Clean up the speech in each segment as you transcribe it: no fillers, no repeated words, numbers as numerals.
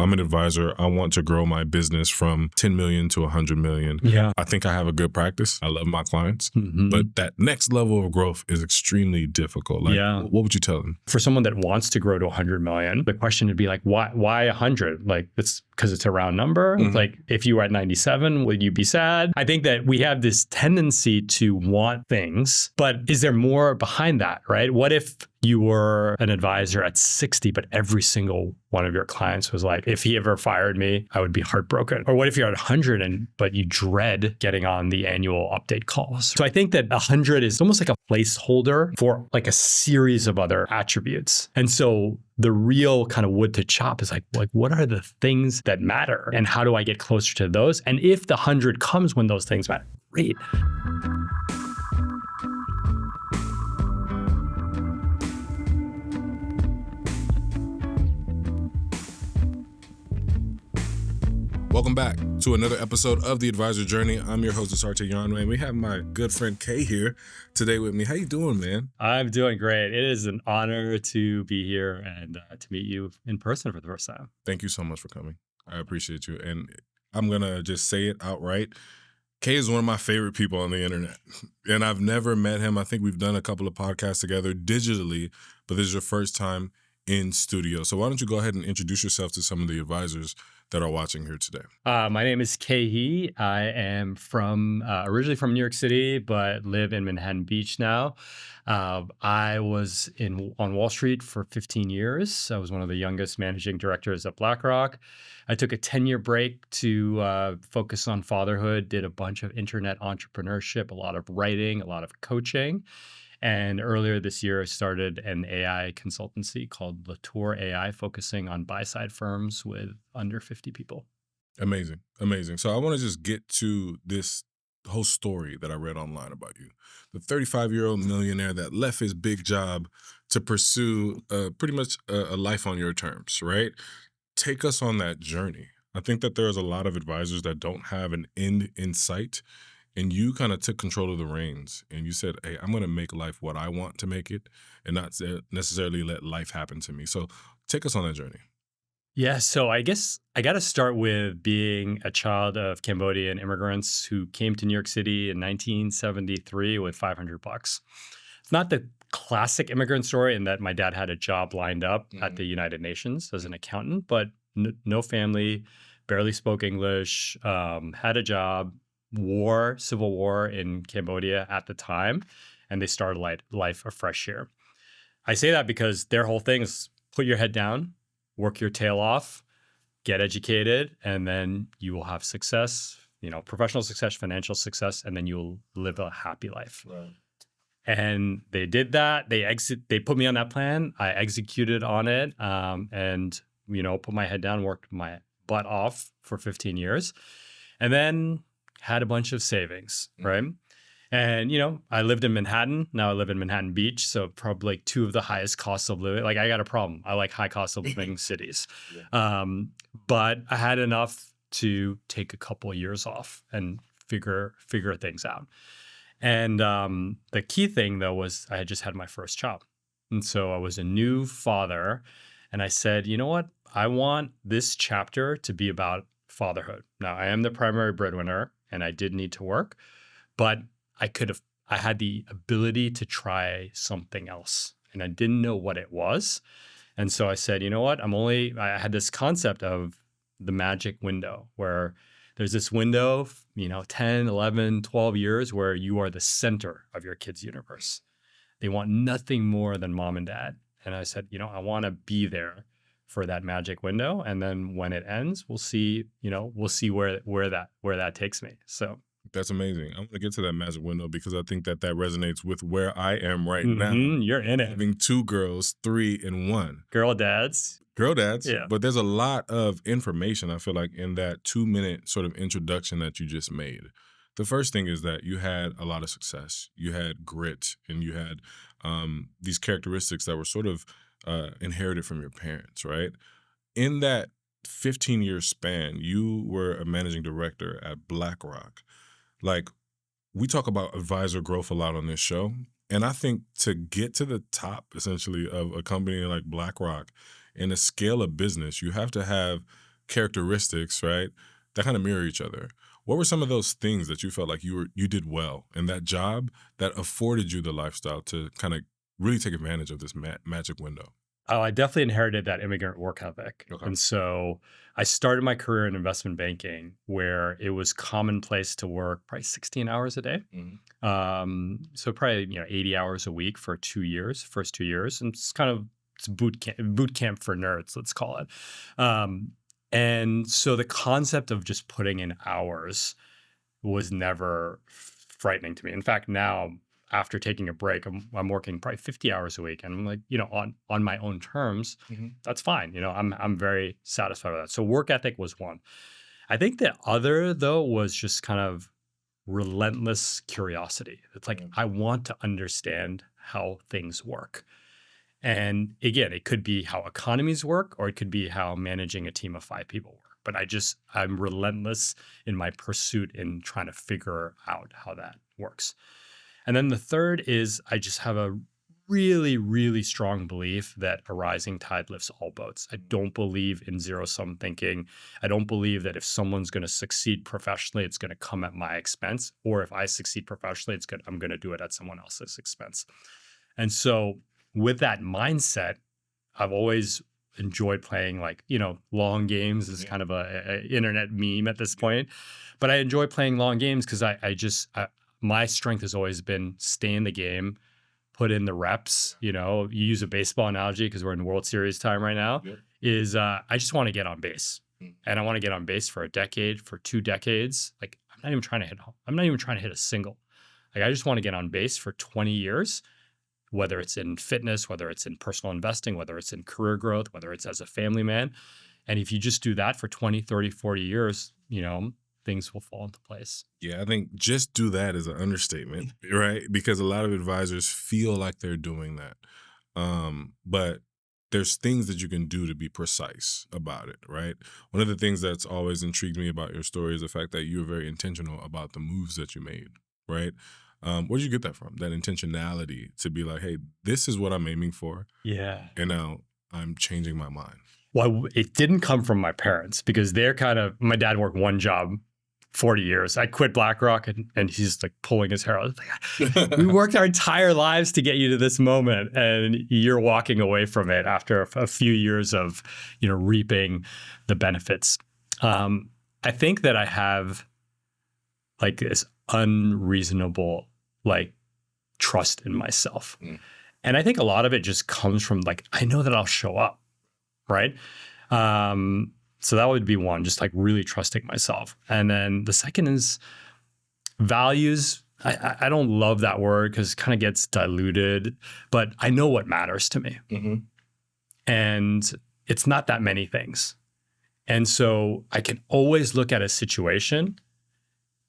I'm an advisor. I want to grow my business from 10 million to 100 million. Yeah. I think I have a good practice. I love my clients. Mm-hmm. But that next level of growth is extremely difficult. Like, Yeah. what would you tell them? For someone that wants to grow to 100 million, the question would be like, why 100? Like, it's because it's a round number. Mhm. Like, if you were at 97, would you be sad? I think that we have this tendency to want things, but is there more behind that, right? What if you were an advisor at 60, but every single one of your clients was like, if he ever fired me, I would be heartbroken? Or what if you're at 100 but you dread getting on the annual update calls? So I think that 100 is almost like a placeholder for like a series of other attributes. And so the real kind of wood to chop is like what are the things that matter and how do I get closer to those? And if the 100 comes when those things matter, great. Welcome back to another episode of The Advisor Journey. I'm your host, Asarte Yanwe, and we have my good friend Khe here today with me. How you doing, man? I'm doing great. It is an honor to be here and to meet you in person for the first time. Thank you so much for coming. I appreciate you. And I'm going to just say it outright. Khe is one of my favorite people on the internet. And I've never met him. I think we've done a couple of podcasts together digitally, but this is your first time in studio. So why don't you go ahead and introduce yourself to some of the advisors that are watching here today? My name is Khe Hy. I am from originally from New York City, but live in Manhattan Beach now. I was on Wall Street for 15 years. I was one of the youngest managing directors at BlackRock. I took a 10-year break to focus on fatherhood, did a bunch of internet entrepreneurship, a lot of writing, a lot of coaching. And earlier this year, I started an AI consultancy called Latour AI, focusing on buy-side firms with under 50 people. Amazing. Amazing. So I want to just get to this whole story that I read online about you. The 35-year-old millionaire that left his big job to pursue pretty much a life on your terms, right? Take us on that journey. I think that there's a lot of advisors that don't have an end in sight. And you kind of took control of the reins and you said, hey, I'm going to make life what I want to make it and not necessarily let life happen to me. So take us on that journey. Yeah, so I guess I got to start with being a child of Cambodian immigrants who came to New York City in 1973 with $500. It's not the classic immigrant story in that my dad had a job lined up at the United Nations as an accountant, but no family, barely spoke English, had a job. Civil war in Cambodia at the time, and they started life afresh here. I say that because their whole thing is put your head down, work your tail off, get educated, and then you will have success, professional success, financial success, and then you'll live a happy life. Right. And they did that. They put me on that plan. I executed on it, and put my head down, worked my butt off for 15 years, and then had a bunch of savings, right? And, I lived in Manhattan. Now I live in Manhattan Beach. So probably like two of the highest costs of living. Like I got a problem. I like high cost of living cities. Yeah. But I had enough to take a couple of years off and figure things out. And the key thing though was I had just had my first child. And so I was a new father. And I said, you know what? I want this chapter to be about fatherhood. Now I am the primary breadwinner and I did need to work, but I had the ability to try something else and I didn't know what it was. And so I said, you know what? I had this concept of the magic window where there's this window, 10, 11, 12 years where you are the center of your kid's universe. They want nothing more than mom and dad. And I said, I want to be there for that magic window. And then when it ends, we'll see where that takes me. So that's amazing. I'm going to get to that magic window because I think that resonates with where I am right now. You're in it. Having 2 girls, 3 and 1. Girl dads. Yeah. But there's a lot of information, I feel like, in that 2-minute sort of introduction that you just made. The first thing is that you had a lot of success. You had grit and you had these characteristics that were sort of inherited from your parents, right? In that 15-year span, you were a managing director at BlackRock. Like, we talk about advisor growth a lot on this show. And I think to get to the top, essentially, of a company like BlackRock and a scale of business, you have to have characteristics, right, that kind of mirror each other. What were some of those things that you felt like you did well in that job that afforded you the lifestyle to kind of really take advantage of this magic window? Oh, I definitely inherited that immigrant work ethic. Okay. And so I started my career in investment banking where it was commonplace to work probably 16 hours a day. Mhm. So probably, 80 hours a week for 2 years, first 2 years. And it's boot camp for nerds, let's call it. And so the concept of just putting in hours was never frightening to me. In fact, now after taking a break, I'm working probably 50 hours a week, and I'm like, on my own terms, Mhm. that's fine. I'm very satisfied with that. So work ethic was one. I think the other though was just kind of relentless curiosity. It's like Yeah. I want to understand how things work. And again, it could be how economies work, or it could be how managing a team of 5 people work. But I'm relentless in my pursuit in trying to figure out how that works. And then the third is I just have a really, really strong belief that a rising tide lifts all boats. I don't believe in zero sum thinking. I don't believe that if someone's going to succeed professionally, it's going to come at my expense. Or if I succeed professionally, I'm going to do it at someone else's expense. And so with that mindset, I've always enjoyed playing long games is kind of a internet meme at this point. But I enjoy playing long games because my strength has always been stay in the game, put in the reps. You use a baseball analogy because we're in World Series time right now. Is I just want to get on base, and I want to get on base for a decade, for 2 decades. Like I'm not even trying to hit a single. Like I just want to get on base for 20 years. Whether it's in fitness, whether it's in personal investing, whether it's in career growth, whether it's as a family man. And if you just do that for 20, 30, 40 years, things will fall into place. Yeah, I think just do that is an understatement, right? Because a lot of advisors feel like they're doing that. But there's things that you can do to be precise about it, right? One of the things that's always intrigued me about your story is the fact that you're very intentional about the moves that you made, right? Where did you get that from? That intentionality to be like, hey, this is what I'm aiming for. Yeah. And now I'm changing my mind. Well, it didn't come from my parents because my dad worked one job 40 years. I quit BlackRock and he's like pulling his hair out. Like, we worked our entire lives to get you to this moment and you're walking away from it after a few years of, reaping the benefits. I think that I have like this unreasonable trust in myself. And I think a lot of it just comes from I know that I'll show up. Right. So that would be one, just really trusting myself. And then the second is values. I don't love that word because it kind of gets diluted, but I know what matters to me. Mm-hmm. And it's not that many things. And so I can always look at a situation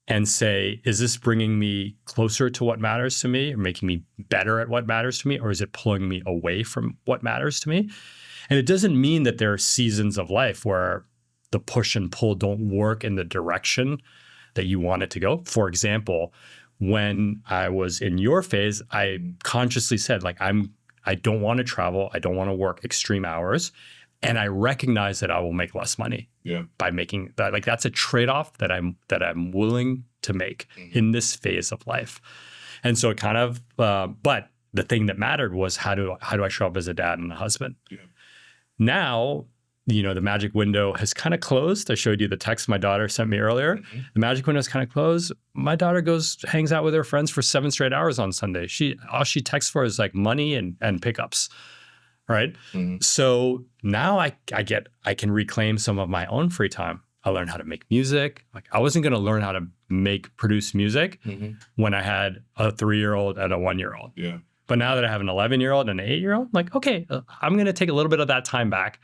and say, is this bringing me closer to what matters to me or making me better at what matters to me? Or is it pulling me away from what matters to me? And it doesn't mean that there are seasons of life where the push and pull don't work in the direction that you want it to go. For example, when I was in your phase, I consciously said, I don't want to travel. I don't want to work extreme hours. And I recognize that I will make less money by making that. That's a trade-off that I'm willing to make in this phase of life. And so it kind of, but the thing that mattered was how do I show up as a dad and a husband? Yeah. Now, the magic window has kind of closed. I showed you the text my daughter sent me earlier. Mm-hmm. The magic window is kind of closed. My daughter hangs out with her friends for 7 straight hours on Sunday. All she texts for is money and pickups. Right. Mm-hmm. So now I can reclaim some of my own free time. I learned how to make music. I wasn't going to learn how to produce music when I had a 3-year-old and a 1-year-old. Yeah. But now that I have an 11-year-old and an 8-year-old, okay, I'm going to take a little bit of that time back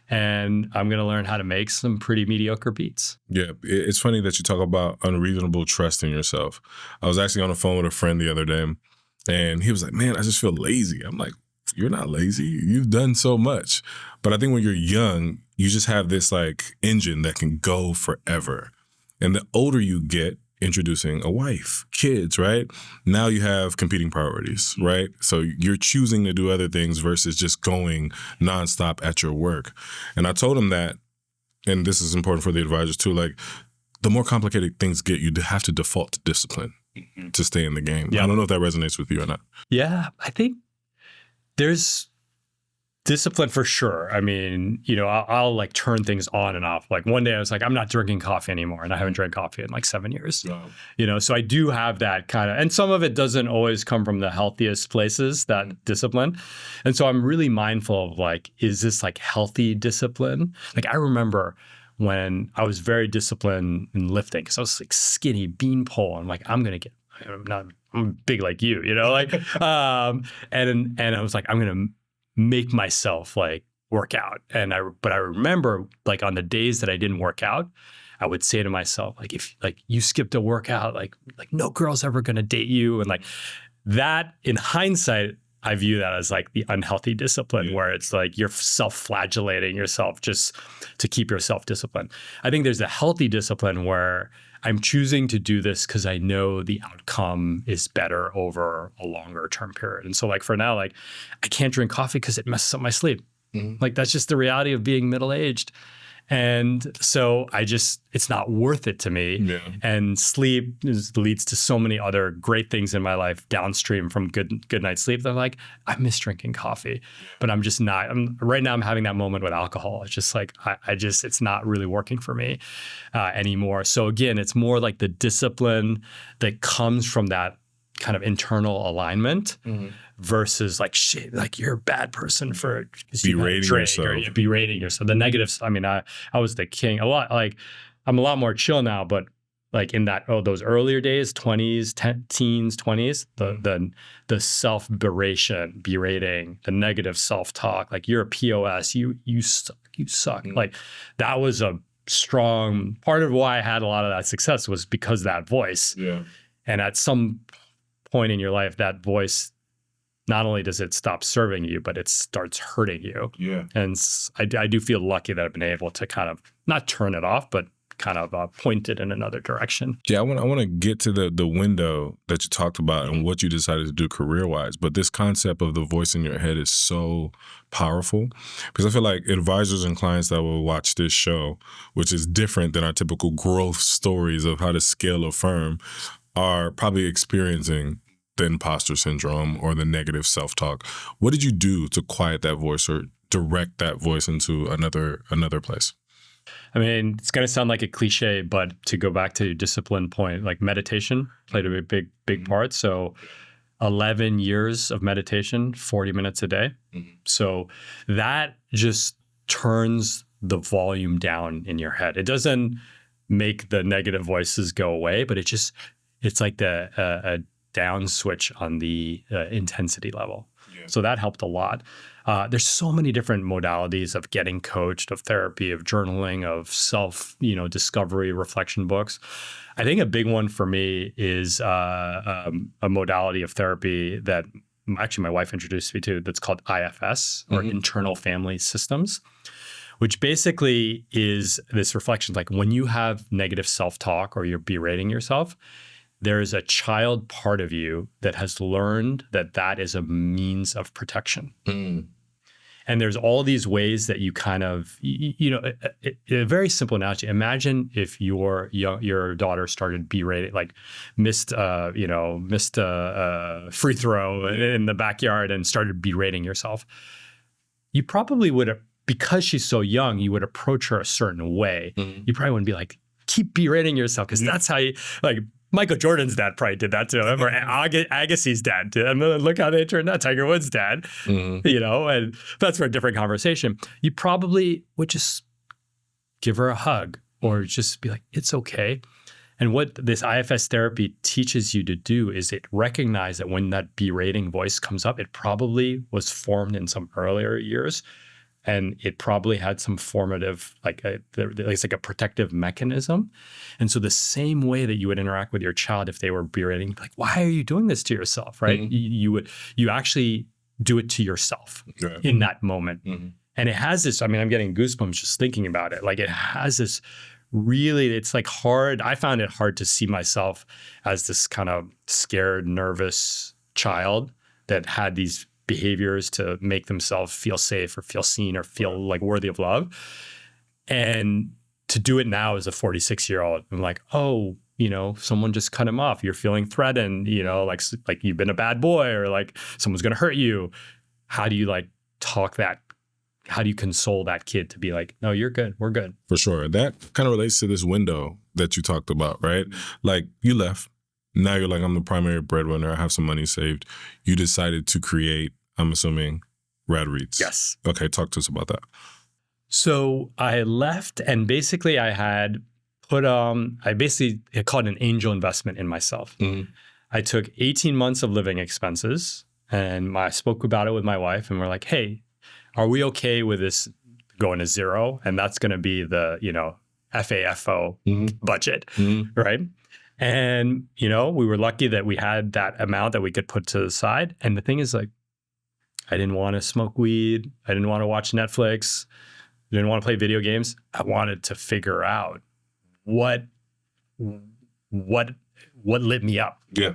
and I'm going to learn how to make some pretty mediocre beats. Yeah. It's funny that you talk about unreasonable trust in yourself. I was actually on the phone with a friend the other day and he was like, man, I just feel lazy. I'm like, you're not lazy. You've done so much. But I think when you're young, you just have this engine that can go forever. And the older you get, introducing a wife, kids, right? Now you have competing priorities, right? So you're choosing to do other things versus just going nonstop at your work. And I told him that and this is important for the advisors too, like the more complicated things get, you have to default to discipline to stay in the game. Yeah. I don't know if that resonates with you or not. Yeah, I think there's discipline for sure. I mean, I'll like turn things on and off. Like one day I was like, I'm not drinking coffee anymore. And I haven't drank coffee in like 7 years. Wow. So I do have that kind of, and some of it doesn't always come from the healthiest places, that discipline. And so I'm really mindful of like, is this like healthy discipline? Like I remember when I was very disciplined in lifting, because I was like skinny beanpole. I'm like, I'm big like you, like, and I was like, I'm going to make myself like work out. But I remember like on the days that I didn't work out, I would say to myself, like, if like you skipped a workout, like no girl's ever going to date you. And like that in hindsight, I view that as like the unhealthy discipline where it's like you're self-flagellating yourself just to keep yourself disciplined. I think there's a healthy discipline where I'm choosing to do this because I know the outcome is better over a longer term period. And so like for now, like I can't drink coffee because it messes up my sleep. Like that's just the reality of being middle-aged. And so it's not worth it to me. Yeah. And sleep leads to so many other great things in my life downstream from good night's sleep. They're like, I miss drinking coffee, but I'm just not. Right now I'm having that moment with alcohol. It's just like, it's not really working for me anymore. So again, it's more like the discipline that comes from that kind of internal alignment versus like, shit, like you're a bad person for berating yourself. Berating yourself. The negatives. I mean, I was the king a lot. Like I'm a lot more chill now, but like in those earlier days, 20s, teens, 20s, the berating, the negative self-talk, like you're a POS, you suck. Like that was a strong part of why I had a lot of that success was because of that voice. Yeah. And at some point in your life, that voice, not only does it stop serving you, but it starts hurting you. Yeah. And I do feel lucky that I've been able to kind of not turn it off, but kind of point it in another direction. Yeah, I want to get to the window that you talked about and what you decided to do career-wise. But this concept of the voice in your head is so powerful because I feel like advisors and clients that will watch this show, which is different than our typical growth stories of how to scale a firm, are probably experiencing the imposter syndrome or the negative self-talk. What did you do to quiet that voice or direct that voice into another place? I mean, it's going to sound like a cliche, but to go back to your discipline point, like meditation played a big part. So 11 years of meditation, 40 minutes a day. So that just turns the volume down in your head. It doesn't make the negative voices go away, but it's like a down switch on the intensity level. Yeah. So that helped a lot. There's so many different modalities of getting coached, of therapy, of journaling, of self, discovery, reflection books. I think a big one for me is a modality of therapy that actually my wife introduced me to that's called IFS, or internal family systems, which basically is this reflection. Like when you have negative self-talk or you're berating yourself, there is a child part of you that has learned that is a means of protection. And there's all these ways that you kind of, a very simple analogy. Imagine if your daughter started berating, like missed a free throw in the backyard and started berating yourself. You probably would have, because she's so young, you would approach her a certain way. You probably wouldn't be like, keep berating yourself, because that's how you, like, Michael Jordan's dad probably did that to him, or Agassi's dad did. And look how they turned out. Tiger Woods' dad, and that's for a different conversation. You probably would just give her a hug or just be like, it's okay. And what this IFS therapy teaches you to do is it recognize that when that berating voice comes up, it probably was formed in some earlier years. And it probably had some formative, it's like a protective mechanism. And so the same way that you would interact with your child if they were berating, like, why are you doing this to yourself, right? You actually do it to yourself in that moment. And it has this, I mean, I'm getting goosebumps just thinking about it. Like it has this really, it's like hard. I found it hard to see myself as this kind of scared, nervous child that had these behaviors to make themselves feel safe or feel seen or feel like worthy of love. And to do it now as a 46-year-old, I'm like, oh, someone just cut him off. You're feeling threatened, like you've been a bad boy, or like someone's going to hurt you. How do you like talk that? How do you console that kid to be like, no, you're good. We're good. For sure. That kind of relates to this window that you talked about, right? Like you left. Now you're like, I'm the primary breadwinner. I have some money saved. You decided to create, I'm assuming, RadReads. Yes. Okay. Talk to us about that. So I left, and basically I had put I basically called an angel investment in myself. Mm-hmm. I took 18 months of living expenses, and I spoke about it with my wife, and we're like, hey, are we okay with this going to zero? And that's going to be the, FAFO budget, right? And, we were lucky that we had that amount that we could put to the side. And the thing is, like, I didn't want to smoke weed. I didn't want to watch Netflix. I didn't want to play video games. I wanted to figure out what lit me up. Yeah.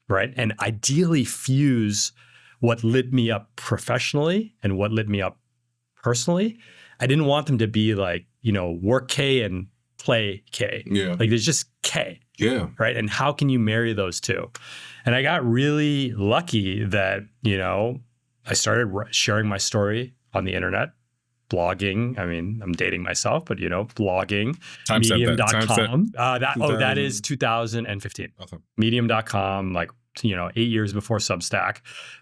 Right. And ideally fuse what lit me up professionally and what lit me up personally. I didn't want them to be like, work K and play K. Yeah. Like there's just K. Yeah. Right. And how can you marry those two? And I got really lucky that, I started sharing my story on the internet, blogging. I mean, I'm dating myself, but, blogging, medium.com. That is 2015. Okay. Medium.com, like, 8 years before Substack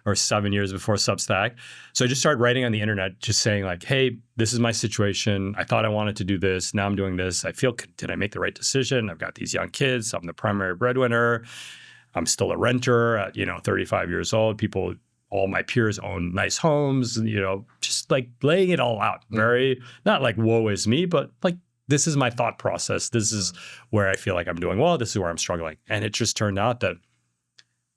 or 7 years before Substack. So I just started writing on the internet, just saying like, hey, this is my situation. I thought I wanted to do this. Now I'm doing this. I feel, did I make the right decision? I've got these young kids. I'm the primary breadwinner. I'm still a renter at, 35 years old. All my peers own nice homes, just like laying it all out. Very, not like woe is me, but like, this is my thought process. This is where I feel like I'm doing well. This is where I'm struggling. And it just turned out that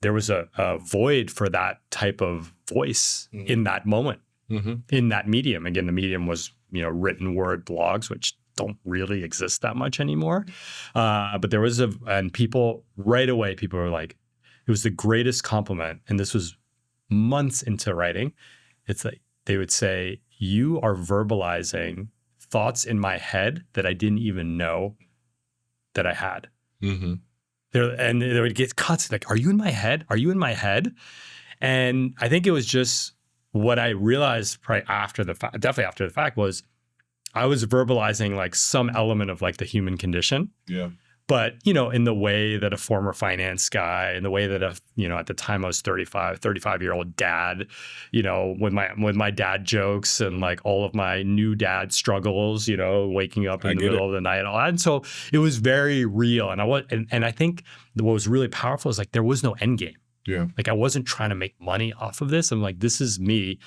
there was a void for that type of voice in that moment, in that medium. Again, the medium was, written word blogs, which don't really exist that much anymore. But there was and people right away, people were like, it was the greatest compliment. And this was months into writing. It's like, they would say, you are verbalizing thoughts in my head that I didn't even know that I had. Mm-hmm. And they would get cuts like, are you in my head? Are you in my head? And I think it was just what I realized probably definitely after the fact was I was verbalizing like some element of like the human condition. Yeah. But, in the way that a former finance guy, in the way that at the time I was 35-year-old dad, with my dad jokes and like all of my new dad struggles, waking up in the middle of the night and all that. And so it was very real. And I think what was really powerful is like there was no end game. Yeah. Like I wasn't trying to make money off of this. I'm like, this is me.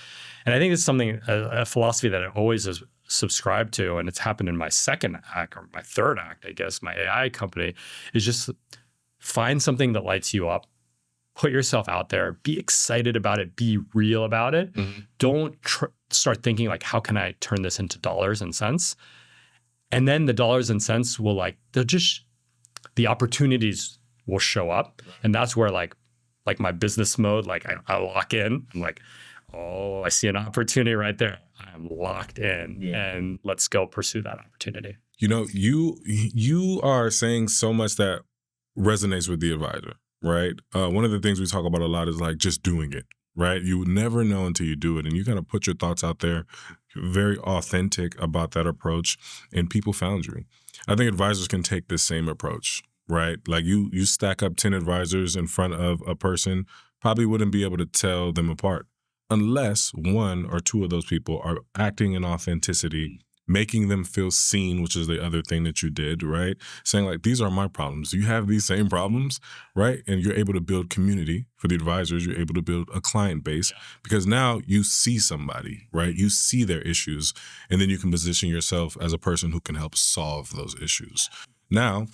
And I think it's something, a philosophy that I always has subscribed to, and it's happened in my second act or my third act, I guess, my AI company, is just find something that lights you up, put yourself out there, be excited about it, be real about it. Mm-hmm. Don't start thinking like, how can I turn this into dollars and cents? And then the dollars and cents will the opportunities will show up. And that's where like my business mode, like I lock in, I'm like, oh, I see an opportunity right there. I'm locked in and let's go pursue that opportunity. You are saying so much that resonates with the advisor, right? One of the things we talk about a lot is like just doing it, right? You would never know until you do it. And you kind of put your thoughts out there, very authentic about that approach, and people found you. I think advisors can take this same approach, right? Like you stack up 10 advisors in front of a person, probably wouldn't be able to tell them apart unless one or two of those people are acting in authenticity, making them feel seen, which is the other thing that you did, right? Saying like, these are my problems. You have these same problems, right? And you're able to build community for the advisors. You're able to build a client base because now you see somebody, right? You see their issues, and then you can position yourself as a person who can help solve those issues. Now,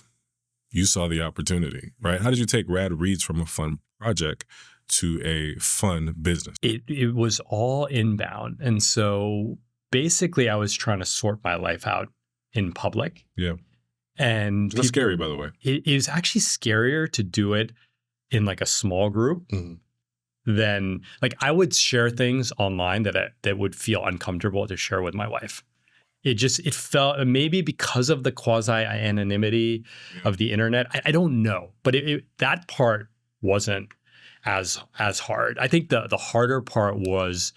you saw the opportunity, right? How did you take RadReads from a fun project to a fun business? It was all inbound. And so basically I was trying to sort my life out in public. Yeah. And that's scary, by the way. It was actually scarier to do it in like a small group than like I would share things online that would feel uncomfortable to share with my wife. it felt maybe because of the quasi anonymity of the internet. I don't know, but that part wasn't as hard. I think the harder part was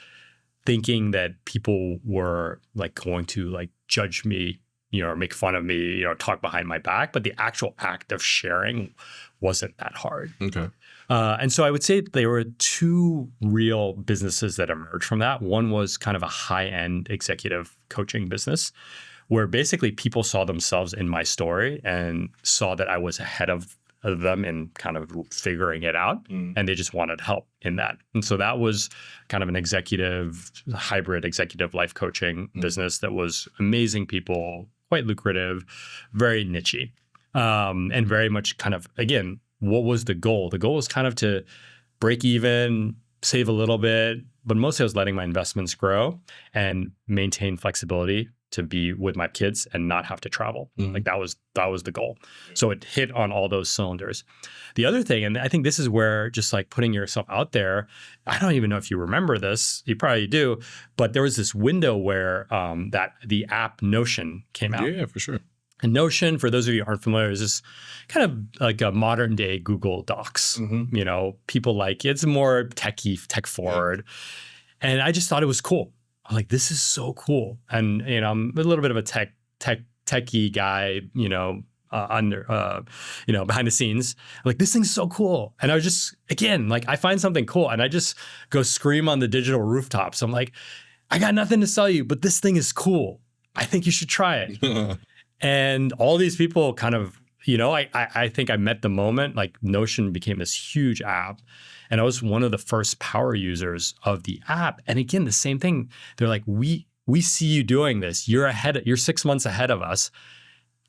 thinking that people were like going to like judge me, or make fun of me, talk behind my back. But the actual act of sharing wasn't that hard. Okay. And so I would say there were two real businesses that emerged from that. One was kind of a high-end executive coaching business where basically people saw themselves in my story and saw that I was ahead of them in kind of figuring it out. And they just wanted help in that. And so that was kind of an hybrid executive life coaching business that was amazing people, quite lucrative, very niche-y, and very much kind of, again, what was the goal? The goal was kind of to break even, save a little bit, but mostly I was letting my investments grow and maintain flexibility to be with my kids and not have to travel. Like that was the goal. So it hit on all those cylinders. The other thing, and I think this is where just like putting yourself out there, I don't even know if you remember this, you probably do, but there was this window where that the app Notion came out. Yeah, for sure. And Notion, for those of you who aren't familiar, is this kind of like a modern day Google Docs. People like it's more tech forward. And I just thought it was cool. I'm like, this is so cool. And, I'm a little bit of a techie guy, behind the scenes. I'm like, this thing's so cool. And I was just, again, like I find something cool and I just go scream on the digital rooftops. I'm like, I got nothing to sell you, but this thing is cool. I think you should try it. And all these people kind of, I think I met the moment, like Notion became this huge app. And I was one of the first power users of the app. And again, the same thing. They're like, we see you doing this. You're 6 months ahead of us.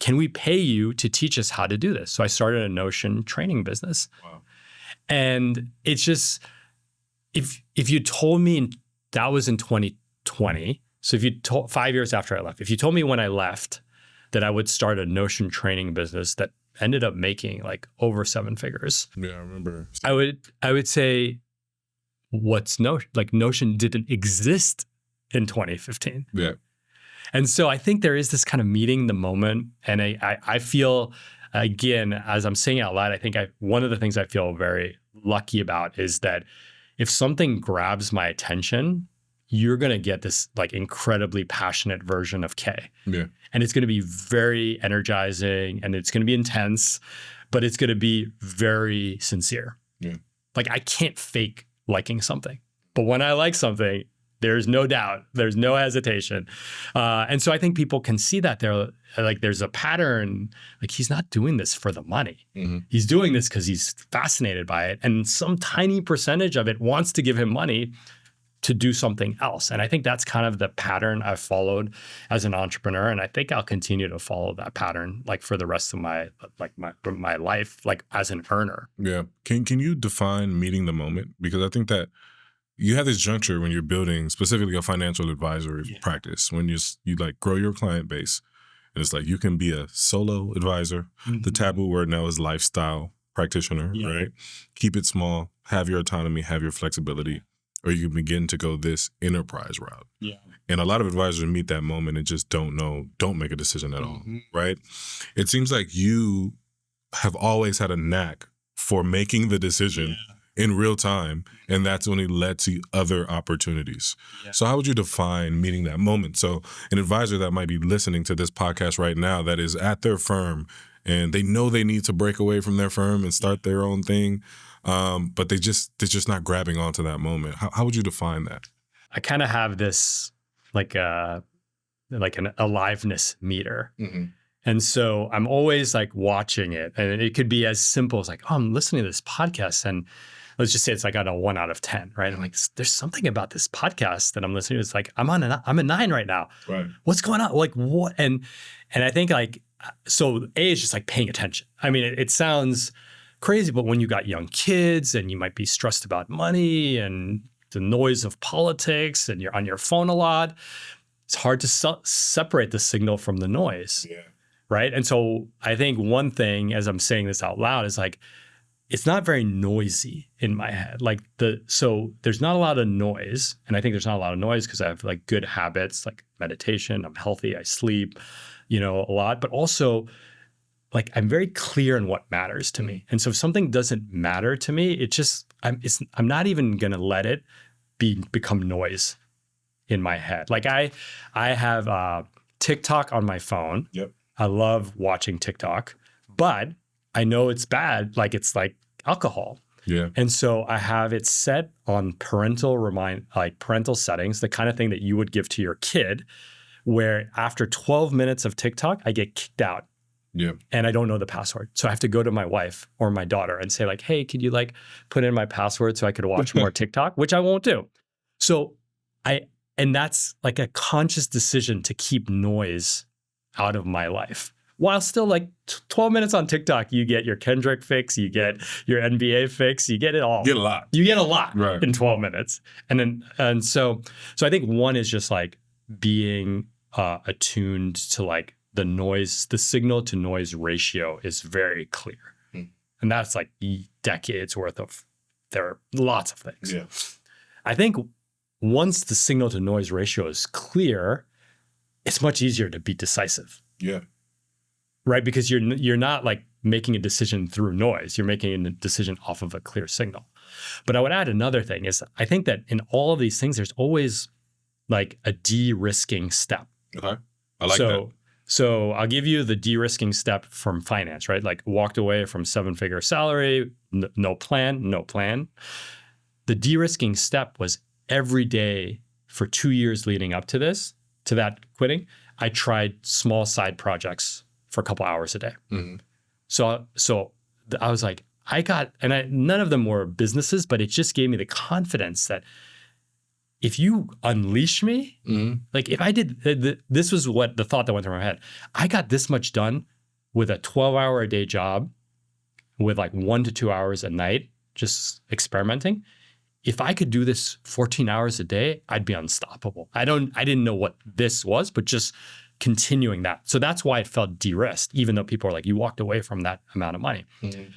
Can we pay you to teach us how to do this? So I started a Notion training business. Wow. And it's just, if you told me that was in 2020, so if you told 5 years after I left, if you told me when I left that I would start a Notion training business that ended up making like over 7 figures. Yeah, I remember. I would say what's Notion? Like Notion didn't exist in 2015. Yeah. And so I think there is this kind of meeting the moment. And I feel, again, as I'm saying out loud, I think one of the things I feel very lucky about is that if something grabs my attention, you're going to get this like incredibly passionate version of Khe. Yeah. And it's going to be very energizing and it's going to be intense, but it's going to be very sincere. Yeah. Like I can't fake liking something, but when I like something, there's no doubt, there's no hesitation. And so I think people can see that there's a pattern, like he's not doing this for the money. He's doing this because he's fascinated by it. And some tiny percentage of it wants to give him money to do something else. And I think that's kind of the pattern I've followed as an entrepreneur. And I think I'll continue to follow that pattern like for the rest of my life, like as an earner. Yeah. Can you define meeting the moment? Because I think that you have this juncture when you're building specifically a financial advisory practice, when you like grow your client base. And it's like you can be a solo advisor. The taboo word now is lifestyle practitioner, right? Keep it small, have your autonomy, have your flexibility. Or you can begin to go this enterprise route. Yeah. And a lot of advisors meet that moment and just don't make a decision at all, right? It seems like you have always had a knack for making the decision in real time, and that's only led to other opportunities. Yeah. So how would you define meeting that moment? So an advisor that might be listening to this podcast right now that is at their firm and they know they need to break away from their firm and start their own thing, but they're just not grabbing onto that moment. How would you define that? I kind of have this like an aliveness meter. And so I'm always like watching it, and it could be as simple as like, oh, I'm listening to this podcast, and let's just say it's like on a 1 out of 10, right? I'm like, there's something about this podcast that I'm listening to. It's like I'm a 9 right now. Right. What's going on? Like what? And I think like so A is just like paying attention. I mean, it sounds crazy, but when you got young kids and you might be stressed about money and the noise of politics and you're on your phone a lot, it's hard to separate the signal from the noise. Yeah. Right. And so I think one thing, as I'm saying this out loud, is like, it's not very noisy in my head. So there's not a lot of noise. And I think there's not a lot of noise because I have like good habits, like meditation, I'm healthy, I sleep, a lot, but also like I'm very clear in what matters to me. And so if something doesn't matter to me, I'm not even going to let it become noise in my head. Like I have TikTok on my phone. Yep. I love watching TikTok, but I know it's bad. Like it's like alcohol. Yeah. And so I have it set on parental settings, the kind of thing that you would give to your kid, where after 12 minutes of TikTok, I get kicked out. Yeah. And I don't know the password. So I have to go to my wife or my daughter and say like, hey, could you like put in my password so I could watch more TikTok, which I won't do. So and that's like a conscious decision to keep noise out of my life. While still like 12 minutes on TikTok, you get your Kendrick fix, you get your NBA fix, you get it all. Get a lot. You get a lot Right. in 12 minutes. And so I think one is just like being attuned to like the noise, the signal to noise ratio is very clear. And that's like decades worth of, there are lots of things. Yeah. I think once the signal to noise ratio is clear, it's much easier to be decisive. Yeah. Right? Because you're not like making a decision through noise. You're making a decision off of a clear signal. But I would add another thing is I think that in all of these things, there's always like a de-risking step. Okay. I like that. So I'll give you the de-risking step from finance, right? Like walked away from 7-figure salary, no plan. The de-risking step was every day for 2 years leading up to that quitting, I tried small side projects for a couple hours a day. Mm-hmm. So I was like, none of them were businesses, but it just gave me the confidence that if you unleash me, like if I did, this was what the thought that went through my head. I got this much done with a 12-hour a day job with like 1 to 2 hours a night, just experimenting. If I could do this 14 hours a day, I'd be unstoppable. I didn't know what this was, but just continuing that. So that's why it felt de-risked, even though people are like, you walked away from that amount of money. Mm-hmm.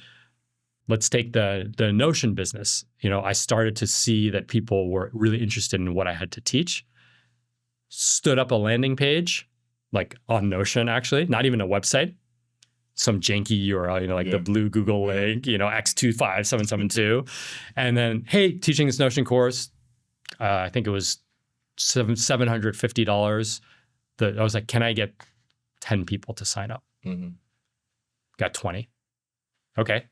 Let's take the Notion business. I started to see that people were really interested in what I had to teach. Stood up a landing page, like on Notion, actually, not even a website, some janky URL, the blue Google link, X25772. And then, hey, teaching this Notion course, I think it was $750. I was like, can I get 10 people to sign up? Mm-hmm. Got 20. Okay.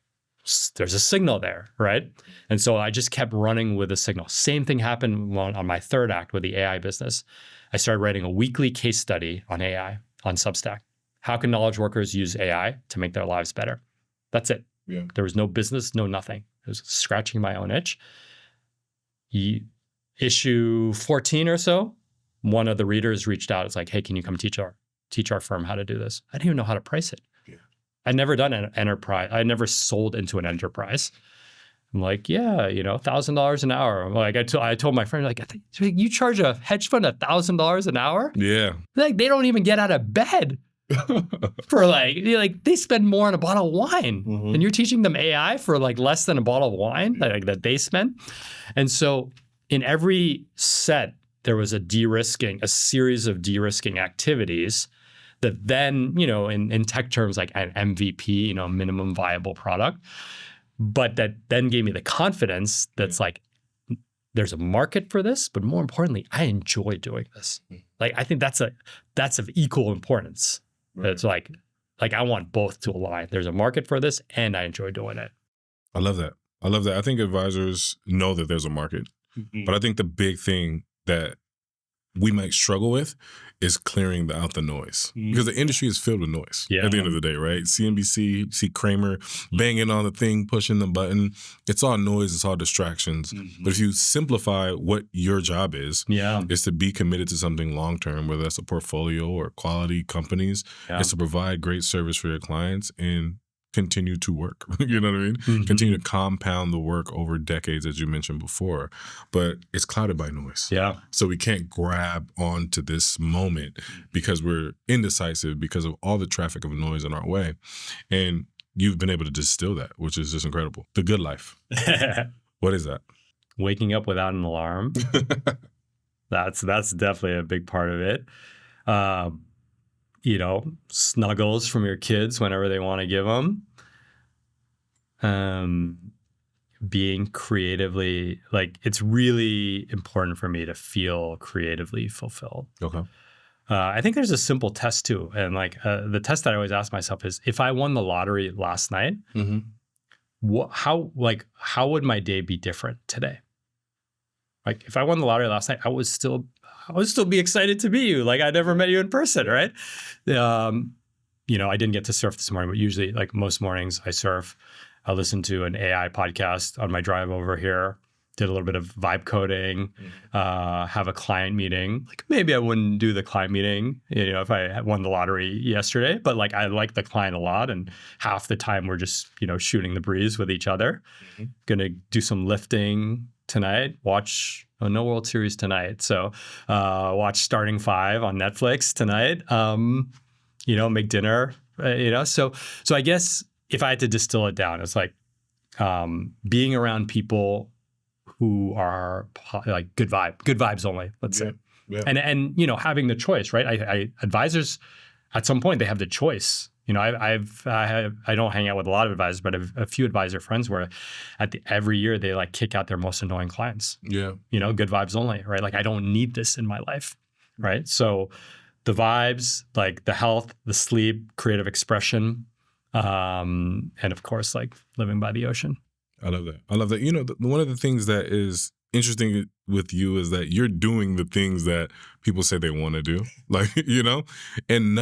There's a signal there, right? And so I just kept running with a signal. Same thing happened on my third act with the AI business. I started writing a weekly case study on AI on Substack. How can knowledge workers use AI to make their lives better? That's it. Yeah. There was no business, no nothing. It was scratching my own itch. Issue 14 or so, one of the readers reached out. It's like, hey, can you come teach our firm how to do this? I didn't even know how to price it. Yeah. I'd never done an enterprise. I never sold into an enterprise. I'm like, yeah, $1,000 an hour. I'm like, I told my friend, like, you charge a hedge fund $1,000 an hour? Yeah. Like, they don't even get out of bed for like they spend more on a bottle of wine, and you're teaching them AI for like less than a bottle of wine like that they spend. And so in every set, there was a series of de-risking activities that then, in tech terms, like an MVP, minimum viable product, but that then gave me the confidence that's like, there's a market for this, but more importantly, I enjoy doing this. Like, I think that's of equal importance. Right. It's like I want both to align. There's a market for this and I enjoy doing it. I love that. I think advisors know that there's a market, but I think the big thing that we might struggle with is clearing out the noise, because the industry is filled with noise at the end of the day, right? CNBC, see Kramer banging on the thing, pushing the button. It's all noise. It's all distractions. But if you simplify what your job is to be committed to something long-term, whether that's a portfolio or quality companies, is to provide great service for your clients and continue to work. You know what I mean? Continue to compound the work over decades, as you mentioned before. But it's clouded by noise. Yeah. So we can't grab onto this moment because we're indecisive because of all the traffic of noise in our way. And you've been able to distill that, which is just incredible. The good life. What is that? Waking up without an alarm. That's definitely a big part of it. Um, Snuggles from your kids whenever they want to give them. Being creatively, like, it's really important for me to feel creatively fulfilled. Okay. I think there's a simple test too. And like the test that I always ask myself is, if I won the lottery last night, how would my day be different today? Like, if I won the lottery last night, I would still be excited to meet you. Like, I never met you in person, right? I didn't get to surf this morning, but usually, like most mornings, I surf. I listen to an AI podcast on my drive over here. Did a little bit of vibe coding. Have a client meeting. Like, maybe I wouldn't do the client meeting, if I had won the lottery yesterday. But like, I like the client a lot, and half the time we're just shooting the breeze with each other. Gonna do some lifting tonight. Watch no World Series tonight, so watch Starting Five on Netflix tonight. Make dinner. So I guess if I had to distill it down, it's like being around people who are like good vibes only, let's say. Yeah. And having the choice, right? Advisors at some point, they have the choice. I don't hang out with a lot of advisors, but a few advisor friends where every year they like kick out their most annoying clients. Yeah. Good vibes only, right? Like, I don't need this in my life, right? So the vibes, like the health, the sleep, creative expression, and of course, like living by the ocean. I love that. One of the things that is interesting with you is that you're doing the things that people say they want to do, like, and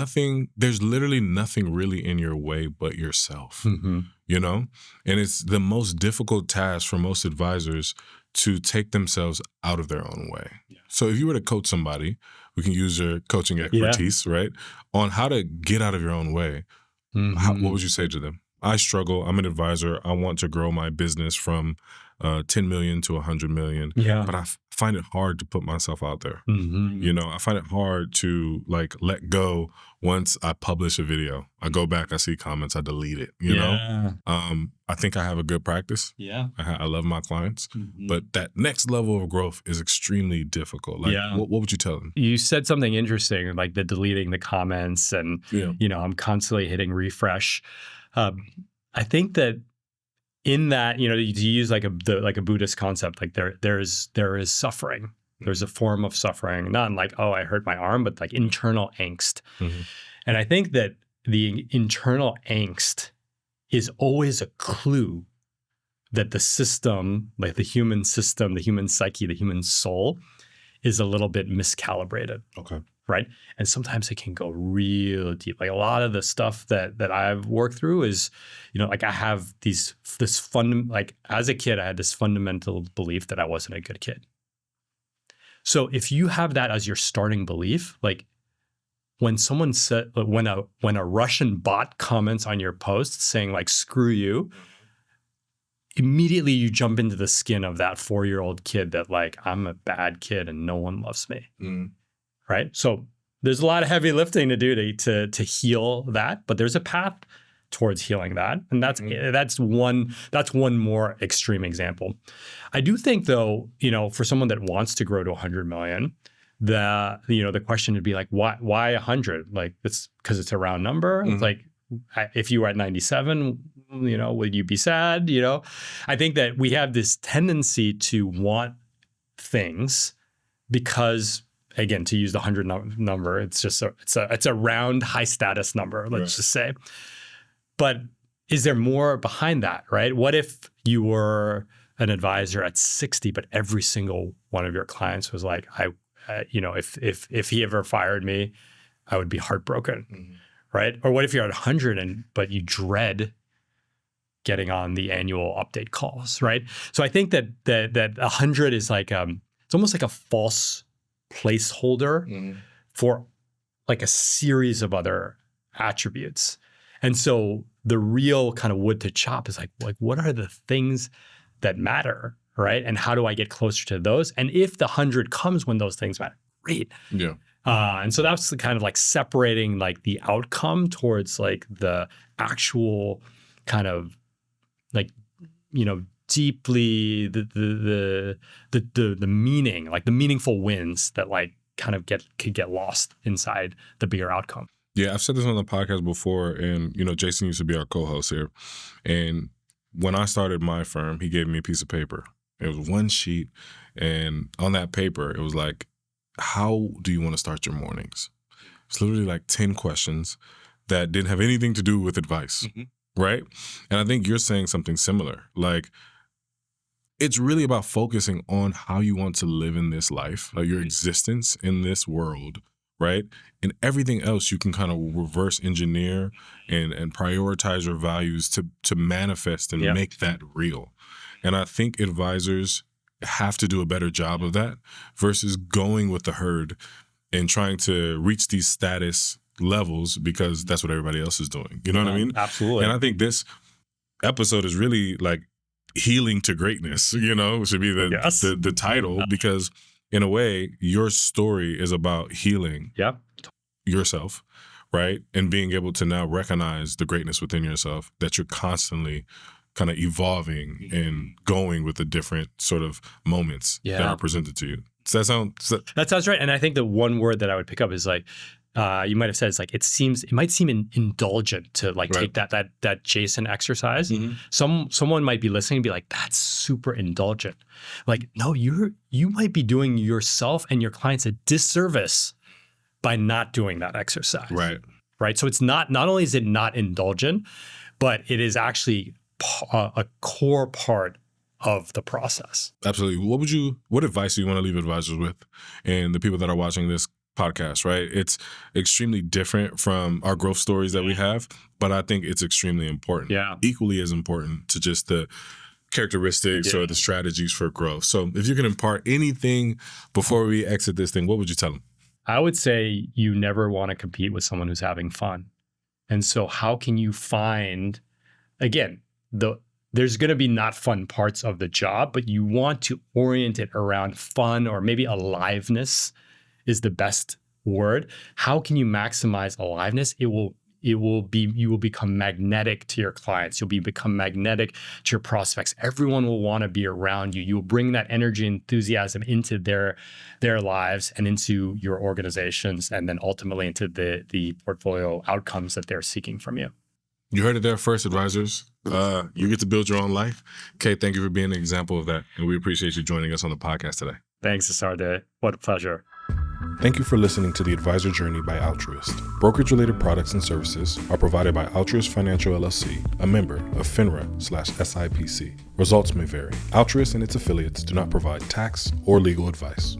there's literally nothing really in your way but yourself, and it's the most difficult task for most advisors to take themselves out of their own way. Yeah. So if you were to coach somebody, we can use your coaching expertise, right, on how to get out of your own way. What would you say to them? I struggle. I'm an advisor. I want to grow my business from 10 million to 100 million. Yeah. But I find it hard to put myself out there. I find it hard to like let go once I publish a video. I go back, I see comments, I delete it, you know? I think I have a good practice. Yeah. I love my clients. But that next level of growth is extremely difficult. Like, what would you tell them? You said something interesting, like the deleting the comments and, I'm constantly hitting refresh. I think that in that, to use like a Buddhist concept, like there is suffering. There's a form of suffering, not like, oh, I hurt my arm, but like internal angst. And I think that the internal angst is always a clue that the system, like the human system, the human psyche, the human soul, is a little bit miscalibrated. Okay. Right. And sometimes it can go real deep. Like a lot of the stuff that I've worked through is, like I have like as a kid, I had this fundamental belief that I wasn't a good kid. So if you have that as your starting belief, like when someone said, when a Russian bot comments on your post saying like, screw you, immediately you jump into the skin of that 4-year-old kid that like, I'm a bad kid and no one loves me. Right. So there's a lot of heavy lifting to do to heal that, but there's a path towards healing that. And that's one more extreme example. I do think though, for someone that wants to grow to 100 million, the question would be like, why 100? Like, it's because it's a round number. It's like, if you were at 97, would you be sad? I think that we have this tendency to want things because, again, to use the 100 number, it's just it's a round high status number, let's just say. But is there more behind that, right? What if you were an advisor at 60, but every single one of your clients was like, if he ever fired me, I would be heartbroken, right? Or what if you're at 100 but you dread getting on the annual update calls, right? So I think that 100 is like it's almost like a false placeholder for like a series of other attributes. And so the real kind of wood to chop is like what are the things that matter, right? And how do I get closer to those? And if the 100 comes when those things matter, great. Yeah. And so that's the kind of like separating like the outcome towards like the actual kind of like, deeply the meaning, like the meaningful wins that like kind of could get lost inside the bigger outcome. Yeah, I've said this on the podcast before, and Jason used to be our co-host here. And when I started my firm, he gave me a piece of paper. It was one sheet, and on that paper, it was like, how do you want to start your mornings? It's literally like 10 questions that didn't have anything to do with advice, right? And I think you're saying something similar. Like, it's really about focusing on how you want to live in this life, like your existence in this world, right? And everything else you can kind of reverse engineer and prioritize your values to manifest and make that real. And I think advisors have to do a better job of that versus going with the herd and trying to reach these status levels because that's what everybody else is doing. You know what I mean? Absolutely. And I think this episode is really like healing to greatness, should be the title, because in a way, your story is about healing yourself, right? And being able to now recognize the greatness within yourself, that you're constantly kind of evolving and going with the different sort of moments that are presented to you. Does that sound? That sounds right. And I think the one word that I would pick up is like, you might have said, it's like, it might seem indulgent to like take that Jason exercise. Someone might be listening and be like, that's super indulgent. Like, no, you might be doing yourself and your clients a disservice by not doing that exercise. Right. So it's not only is it not indulgent, but it is actually a core part of the process. Absolutely. What advice do you want to leave advisors with and the people that are watching this podcast, right? It's extremely different from our growth stories that we have, but I think it's extremely important. Equally as important to just the characteristics or the strategies for growth. So if you can impart anything before we exit this thing, what would you tell them? I would say you never want to compete with someone who's having fun. And so how can you find, again, there's going to be not fun parts of the job, but you want to orient it around fun, or maybe aliveness is the best word. How can you maximize aliveness? You will become magnetic to your clients. You'll become magnetic to your prospects. Everyone will want to be around you. You'll bring that energy and enthusiasm into their lives and into your organizations, and then ultimately into the portfolio outcomes that they're seeking from you. You heard it there first, advisors. You get to build your own life. Khe, thank you for being an example of that. And we appreciate you joining us on the podcast today. Thanks, Asarde. What a pleasure. Thank you for listening to The Advisor Journey by Altruist. Brokerage-related products and services are provided by Altruist Financial LLC, a member of FINRA/SIPC. Results may vary. Altruist and its affiliates do not provide tax or legal advice.